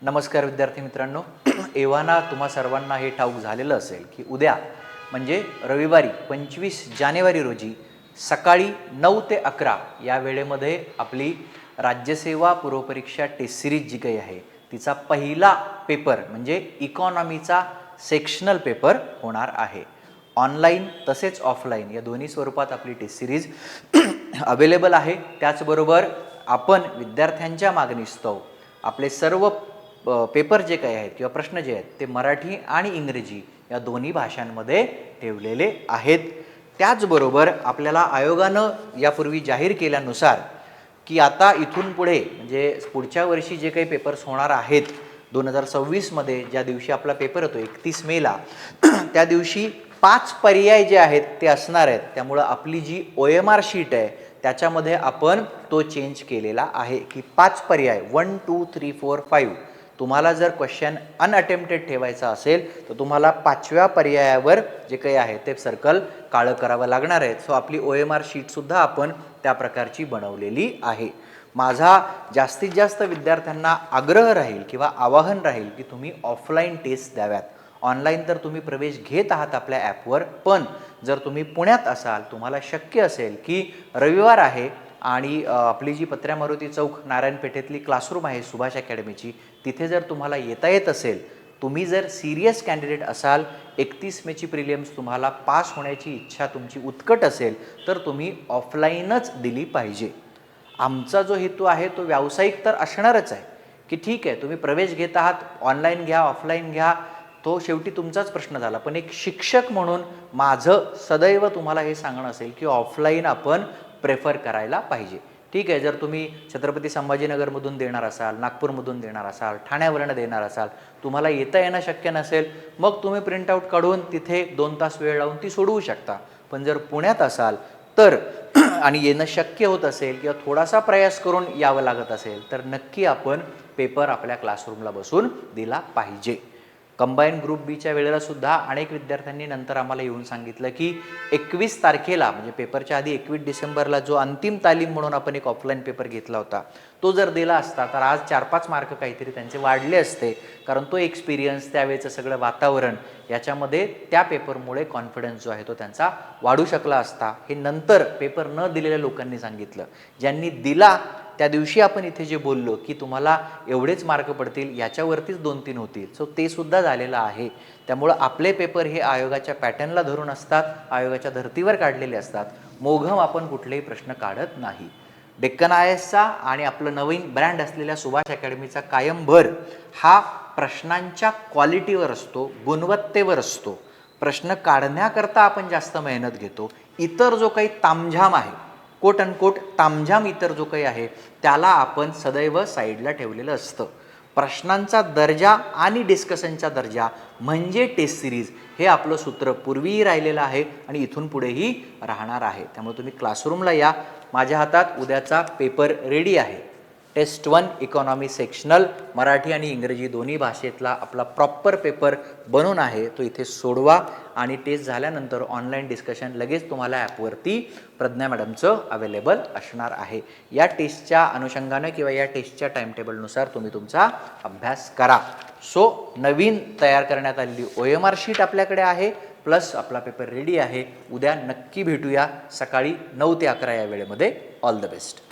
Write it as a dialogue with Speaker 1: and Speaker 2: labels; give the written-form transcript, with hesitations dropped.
Speaker 1: नमस्कार विद्यार्थी मित्रांनो. एव्हाना तुम्हा सर्वांना हे ठाऊक झालेलं असेल की उद्या म्हणजे रविवारी 25 जानेवारी रोजी सकाळी 9 ते 11 या वेळेमध्ये आपली राज्यसेवा पूर्वपरीक्षा टेस्ट सिरीज जी काही आहे तिचा पहिला पेपर म्हणजे इकॉनॉमीचा सेक्शनल पेपर होणार आहे. ऑनलाईन तसेच ऑफलाईन या दोन्ही स्वरूपात आपली टेस्ट सिरीज अवेलेबल आहे. त्याचबरोबर आपण विद्यार्थ्यांच्या मागणीस्तव आपले सर्व पेपर जे काही आहेत किंवा प्रश्न जे आहेत ते मराठी आणि इंग्रजी या दोन्ही भाषांमध्ये ठेवलेले आहेत. त्याचबरोबर आपल्याला आयोगानं यापूर्वी जाहीर केल्यानुसार की आता इथून पुढे म्हणजे पुढच्या वर्षी जे काही पेपर्स होणार आहेत 2026मध्ये ज्या दिवशी आपला पेपर होतो 31 मेला त्या दिवशी 5 पर्याय जे आहेत ते असणार आहेत. त्यामुळं आपली जी OMR शीट आहे त्याच्यामध्ये आपण तो चेंज केलेला आहे की 5 पर्याय 1 2 3 4 5 तुम्हाला जर क्वेश्चन अनअटेम्प्टेड ठेवायचा असेल तर तुम्हाला 5व्या पर्यायावर जे काही आहे ते सर्कल काळं करावं लागणार आहे. सो आपली OMR शीटसुद्धा आपण त्या प्रकारची बनवलेली आहे. माझा जास्तीत जास्त विद्यार्थ्यांना आग्रह राहील किंवा आवाहन राहील की तुम्ही ऑफलाईन टेस्ट द्याव्यात. ऑनलाईन तर तुम्ही प्रवेश घेत आहात आपल्या ॲपवर, पण जर तुम्ही पुण्यात असाल तुम्हाला शक्य असेल की रविवार आहे आणि आपली जी पत्र्या मारुती चौक नारायण पेठेतली क्लासरूम आहे सुभाष अकॅडमीची तिथे जर तुम्हाला येता येत असेल, तुम्ही जर सिरियस कॅन्डिडेट असाल, 31 मेची प्रिलियम्स तुम्हाला पास होण्याची इच्छा तुमची उत्कट असेल तर तुम्ही ऑफलाईनच दिली पाहिजे. आमचा जो हेतू आहे तो व्यावसायिक तर असणारच आहे की ठीक आहे तुम्ही प्रवेश घेत आहात, ऑनलाईन घ्या ऑफलाईन घ्या तो शेवटी तुमचाच प्रश्न झाला. पण एक शिक्षक म्हणून माझं सदैव तुम्हाला हे सांगणं असेल की ऑफलाईन आपण प्रेफर करायला पाहिजे. ठीक आहे, जर तुम्ही छत्रपती संभाजीनगरमधून देणार असाल, नागपूरमधून देणार असाल, ठाण्यावरनं देणार असाल, तुम्हाला येता येणं शक्य नसेल मग तुम्ही प्रिंटआउट काढून तिथे 2 तास वेळ लावून ती सोडवू शकता. पण जर पुण्यात असाल तर आणि येणं शक्य होत असेल किंवा थोडासा प्रयास करून यावं लागत असेल तर नक्की आपण पेपर आपल्या क्लासरूमला बसून दिला पाहिजे. कंबाईन ग्रुप बीच्या वेळेला सुद्धा अनेक विद्यार्थ्यांनी नंतर आम्हाला येऊन सांगितलं की 21 तारखेला म्हणजे पेपरच्या आधी 21 डिसेंबरला जो अंतिम तालीम म्हणून आपण एक ऑफलाईन पेपर घेतला होता तो जर दिला असता तर आज 4-5 मार्क काहीतरी त्यांचे वाढले असते. कारण तो एक्सपिरियन्स त्यावेळेचं सगळं वातावरण याच्यामध्ये त्या पेपरमुळे कॉन्फिडन्स जो आहे तो त्यांचा वाढू शकला असता. हे नंतर पेपर न दिलेल्या लोकांनी सांगितलं. ज्यांनी दिला त्या दिवशी आपण इथे जे बोललो की तुम्हाला एवढेच मार्क पडतील याच्यावरतीच 2-3 होतील, सो ते सुद्धा झालेलं आहे. त्यामुळं आपले पेपर हे आयोगाच्या पॅटर्नला धरून असतात, आयोगाच्या धर्तीवर काढलेले असतात. मोघम आपण कुठलेही प्रश्न काढत नाही. डेक्कन IASचा आणि आपलं नवीन ब्रँड असलेल्या सुभाष अकॅडमीचा कायम भर हा प्रश्नांच्या क्वालिटीवर असतो, गुणवत्तेवर असतो. प्रश्न काढण्याकरता आपण जास्त मेहनत घेतो. इतर जो काही तामझाम आहे कोट अनकोट तामझाम इतर जो काही आहे त्याला आपण सदैव साईडला ठेवलेलं असतं. प्रश्नांचा दर्जा आणि डिस्कशनचा दर्जा म्हणजे टेस्ट सिरीज हे आपलं सूत्र पूर्वीही राहिलेलं आहे आणि इथून पुढेही राहणार आहे. त्यामुळे तुम्ही क्लासरूमला या. माझ्या हातात उद्याचा पेपर रेडी आहे. टेस्ट 1 इकॉनॉमी सेक्शनल मराठी आणि इंग्रजी दोन्ही भाषेतला आपला प्रॉपर पेपर बनवून आहे. तो इथे सोडवा आणि टेस्ट झाल्यानंतर ऑनलाईन डिस्कशन लगेच तुम्हाला ॲपवरती प्रज्ञा मॅडमचं अवेलेबल असणार आहे. या टेस्टच्या अनुषंगानं किंवा या टेस्टच्या टाईमटेबलनुसार तुम्ही तुमचा अभ्यास करा. सो नवीन तयार करण्यात आलेली OMR शीट आपल्याकडे आहे प्लस आपला पेपर रेडी आहे. उद्या नक्की भेटूया सकाळी 9 ते 11 या वेळेमध्ये. All the best.